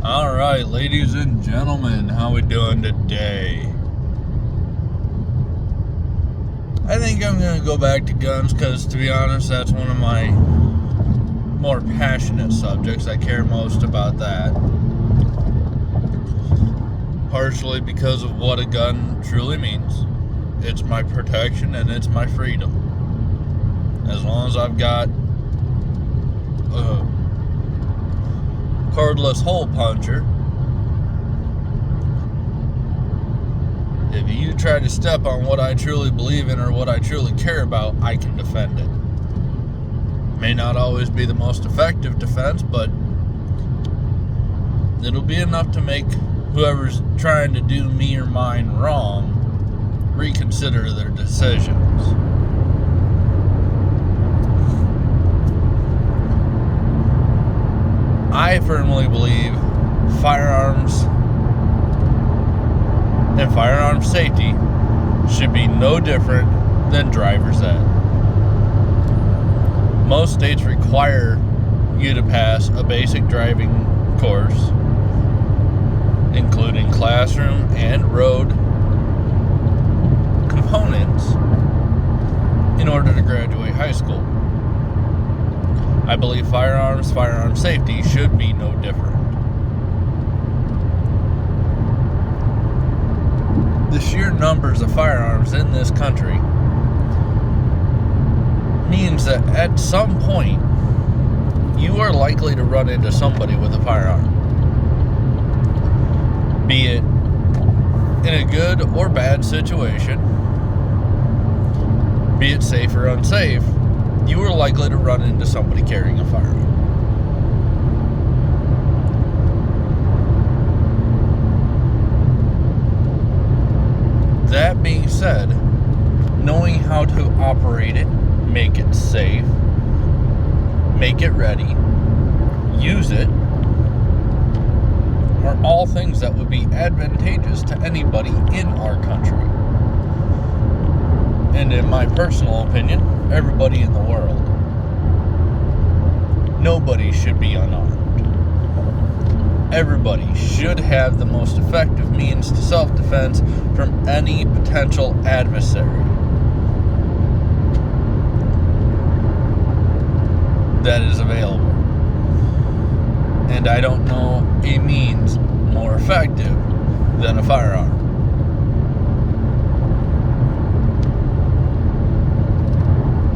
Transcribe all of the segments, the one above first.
All right, ladies and gentlemen, how we doing today? I think I'm going to go back to guns because, to be honest, that's one of my more passionate subjects. I care most about that. Partially because of what a gun truly means. It's my protection and it's my freedom. As long as I've got a cordless hole puncher, if you try to step on what I truly believe in or what I truly care about, I can defend it. May not always be the most effective defense, but it'll be enough to make whoever's trying to do me or mine wrong reconsider their decisions. I firmly believe firearms and firearm safety should be no different than driver's ed. Most states require you to pass a basic driving course, including classroom and road components, in order to graduate high school. I believe firearm safety should be no different. The sheer numbers of firearms in this country means that at some point you are likely to run into somebody with a firearm. Be it in a good or bad situation, be it safe or unsafe, you are likely to run into somebody carrying a firearm. That being said, knowing how to operate it, make it safe, make it ready, use it, are all things that would be advantageous to anybody in our country. And in my personal opinion, everybody in the world. Nobody should be unarmed. Everybody should have the most effective means to self-defense from any potential adversary that is available. And I don't know a means more effective than a firearm.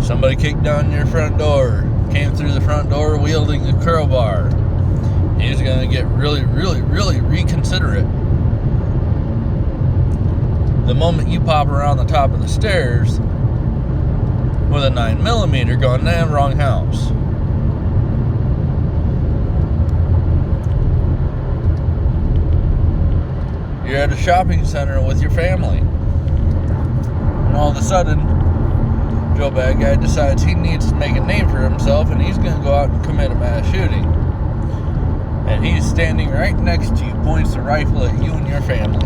Somebody kicked down your front door, came through the front door wielding a crowbar. He's going to get really reconsider it. The moment you pop around the top of the stairs with a 9mm going, damn, wrong house. You're at a shopping center with your family, and all of a sudden, Joe Bad Guy decides he needs to make a name for himself, and he's going to go out and commit a mass shooting. And he's standing right next to you, points the rifle at you and your family.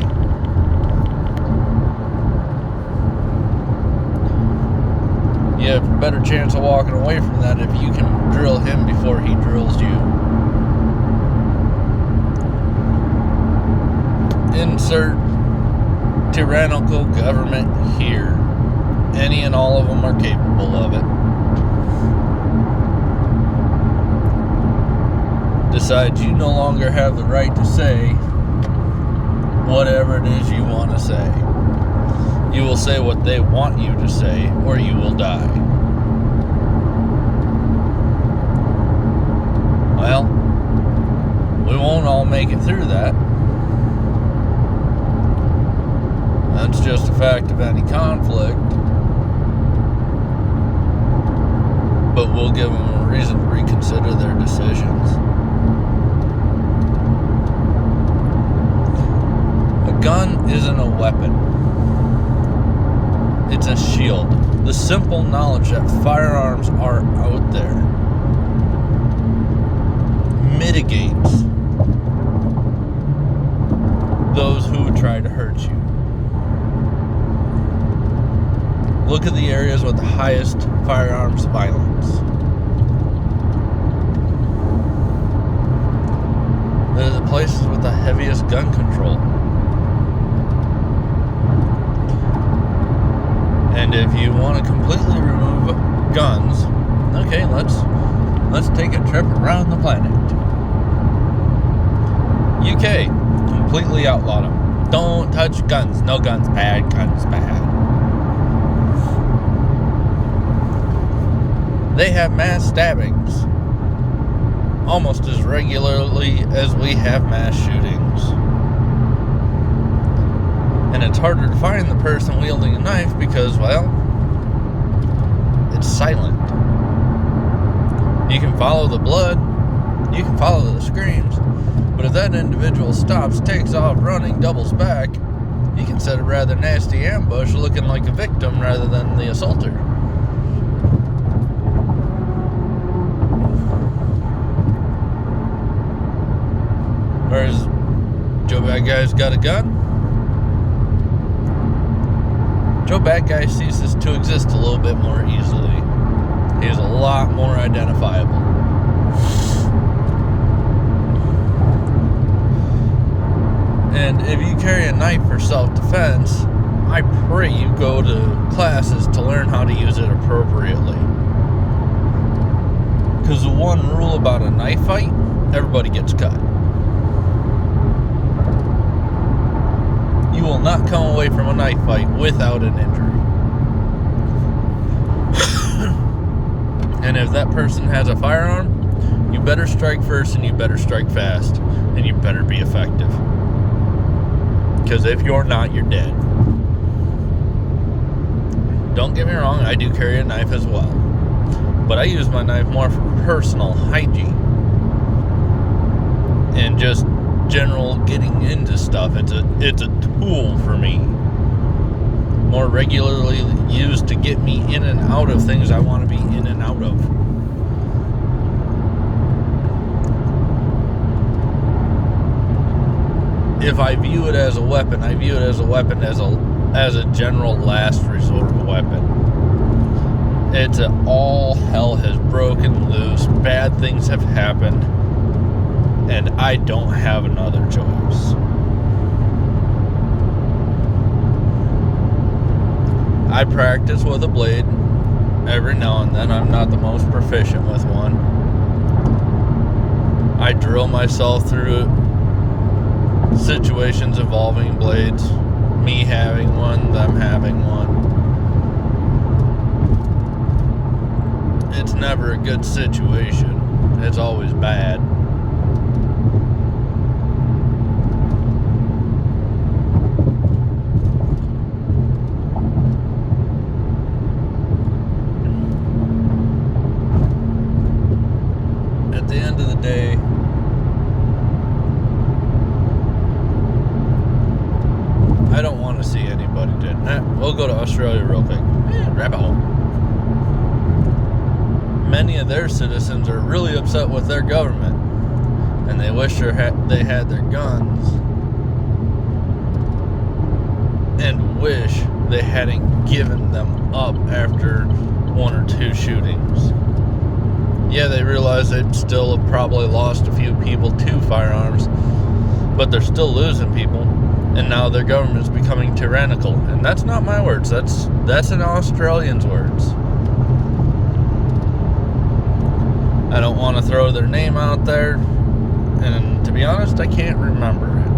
You have a better chance of walking away from that if you can drill him before he drills you. Insert tyrannical government here. Any and all of them are capable of it. Decides you no longer have the right to say whatever it is you want to say. You will say what they want you to say, or you will die. Well, we won't all make it through that. That's just a fact of any conflict. But we'll give them a reason to reconsider their decisions. A gun isn't a weapon. It's a shield. The simple knowledge that firearms are out there mitigates those who would try to hurt you. Look at the areas with the highest firearms violence. They're the places serious gun control. And if you want to completely remove guns, okay, let's take a trip around the planet. UK, completely outlawed them. Don't touch guns. No guns bad, guns bad. They have mass stabbings almost as regularly as we have mass shootings. And it's harder to find the person wielding a knife because, well, it's silent. You can follow the blood, you can follow the screams, but if that individual stops, takes off running, doubles back, he can set a rather nasty ambush looking like a victim rather than the assaulter. Whereas Joe Bad Guy's got a gun, Joe Bad Guy ceases to exist a little bit more easily. He's a lot more identifiable. And if you carry a knife for self-defense, I pray you go to classes to learn how to use it appropriately. Because the one rule about a knife fight, everybody gets cut. You will not come away from a knife fight without an injury. And if that person has a firearm, you better strike first and you better strike fast. And you better be effective. Because if you're not, you're dead. Don't get me wrong, I do carry a knife as well. But I use my knife more for personal hygiene. And just general getting into stuff. It's a tool for me. More regularly used to get me in and out of things I want to be in and out of. If I view it as a weapon, I view it as a weapon as a general last resort weapon. It's all hell has broken loose, bad things have happened, and I don't have another choice. I practice with a blade every now and then. I'm not the most proficient with one. I drill myself through situations involving blades. Me having one, them having one. It's never a good situation. It's always bad. At the end of the day, I don't want to see anybody dead. We'll go to Australia real quick. Rabbit hole. Many of their citizens are really upset with their government, and they wish they had their guns, and wish they hadn't given them up after one or two shootings. Yeah, they realize they'd still have probably lost a few people to firearms, but they're still losing people, and now their government's becoming tyrannical. And that's not my words, that's an Australian's words. I don't want to throw their name out there, and to be honest, I can't remember it.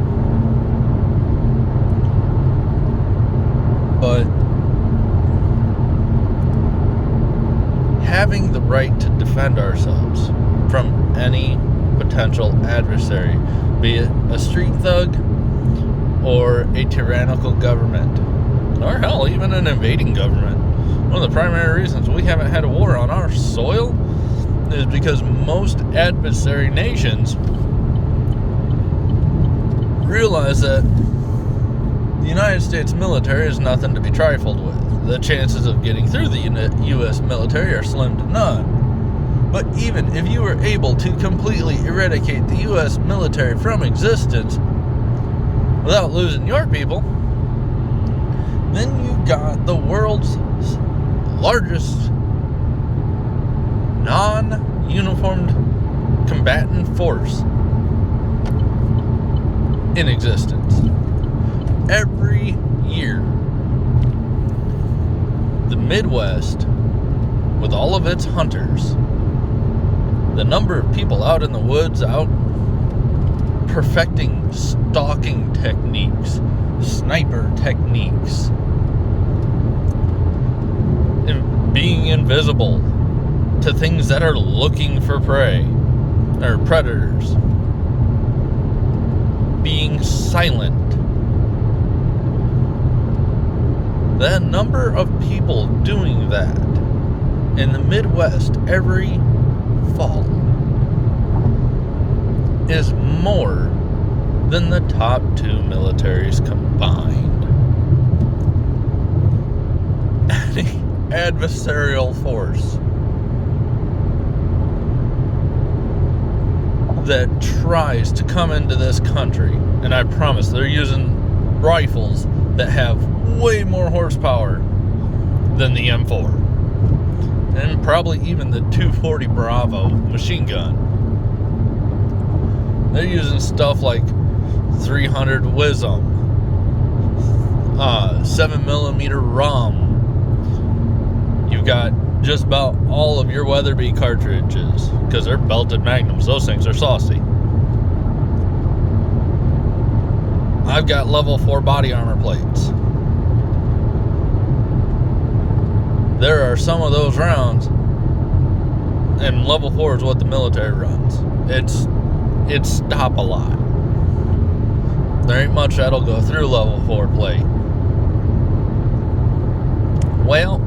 But having the right to defend ourselves from any potential adversary, be it a street thug or a tyrannical government, or hell, even an invading government. One of the primary reasons we haven't had a war on our soil is because most adversary nations realize that the United States military is nothing to be trifled with. The chances of getting through the U.S. military are slim to none. But even if you were able to completely eradicate the U.S. military from existence without losing your people, then you've got the world's largest non-uniformed combatant force. in existence. Every year, the Midwest, with all of its hunters, the number of people out in the woods, out perfecting stalking techniques, sniper techniques, and being invisible to things that are looking for prey, or predators, being silent. The number of people doing that in the Midwest every fall is more than the top 2 militaries combined. Any adversarial force that tries to come into this country, and I promise they're using rifles that have way more horsepower than the M4, and probably even the 240 Bravo machine gun. They're using stuff like 300 Wisdom, 7mm ROM. You've got just about all of your Weatherby cartridges, because they're belted magnums. Those things are saucy. I've got level 4 body armor plates. There are some of those rounds, and level 4 is what the military runs. It's stop a lot. There ain't much that'll go through level 4 plate. Well,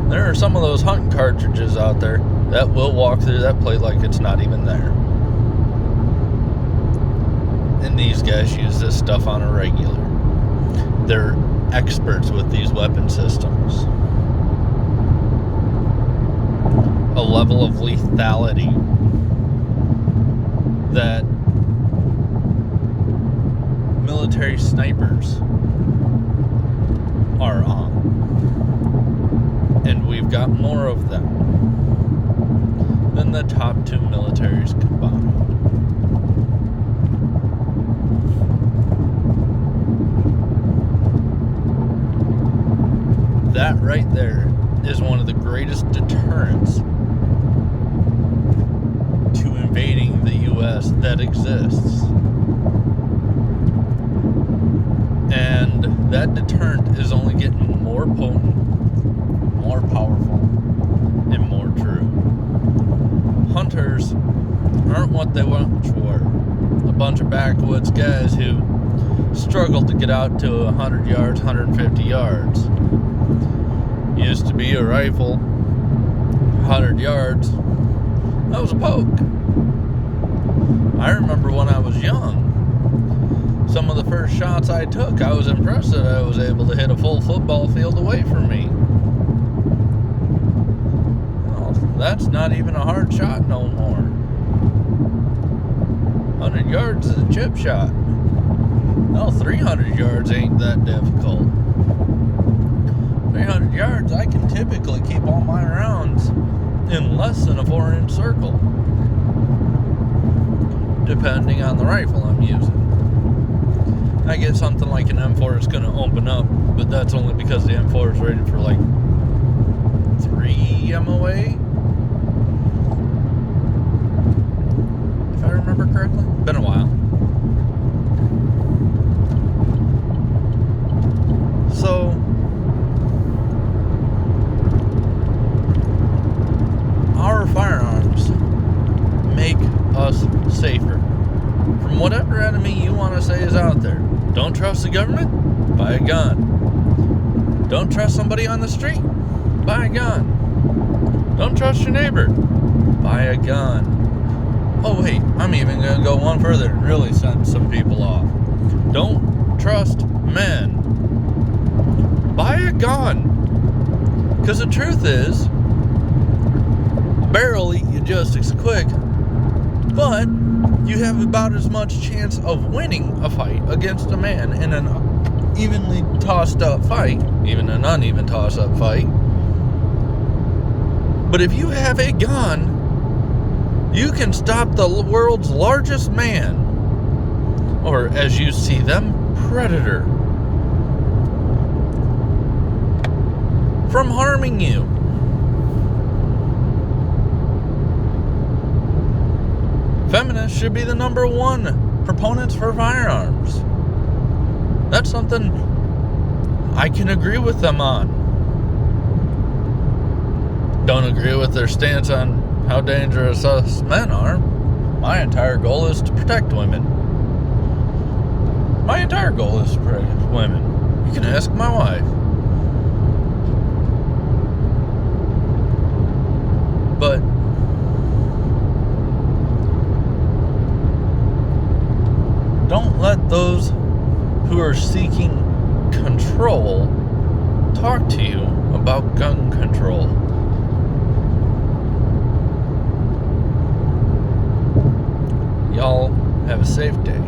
there are some of those hunting cartridges out there that will walk through that plate like it's not even there. And these guys use this stuff on a regular. They're experts with these weapon systems. A level of lethality that military snipers are on. And we've got more of them than the top 2 militaries combined. That right there is one of the greatest deterrents to invading the U.S. that exists. And that deterrent is only getting more potent, more powerful, and more true. Hunters aren't what they once were. A bunch of backwoods guys who struggled to get out to 100 yards, 150 yards. Used to be a rifle, 100 yards, that was a poke. I remember when I was young, some of the first shots I took, I was impressed that I was able to hit a full football field away from me. Well, that's not even a hard shot no more. 100 yards is a chip shot. No, 300 yards ain't that difficult. 300 yards, I can typically keep all my rounds in less than a 4-inch circle, depending on the rifle I'm using. I get something like an M4 that's going to open up, but that's only because the M4 is rated for like 3 MOA, if I remember correctly. Been a while. So our firearms make us safer from whatever enemy you want to say is out there. Don't trust the government? Buy a gun. Don't trust somebody on the street? Buy a gun. Don't trust your neighbor? Buy a gun. Oh wait, I'm even going to go one further and really send some people off. Don't trust men. Buy a gun. Because the truth is, barrel eat you just as quick, but you have about as much chance of winning a fight against a man in an evenly tossed up fight, even an uneven toss up fight. But if you have a gun, you can stop the world's largest man, or as you see them, predator, from harming you. Feminists should be the number one proponents for firearms. That's something I can agree with them on. Don't agree with their stance on how dangerous us men are. My entire goal is to protect women. My entire goal is to protect women. You can ask my wife. But don't let those who are seeking control talk to you about gun control. Y'all have a safe day.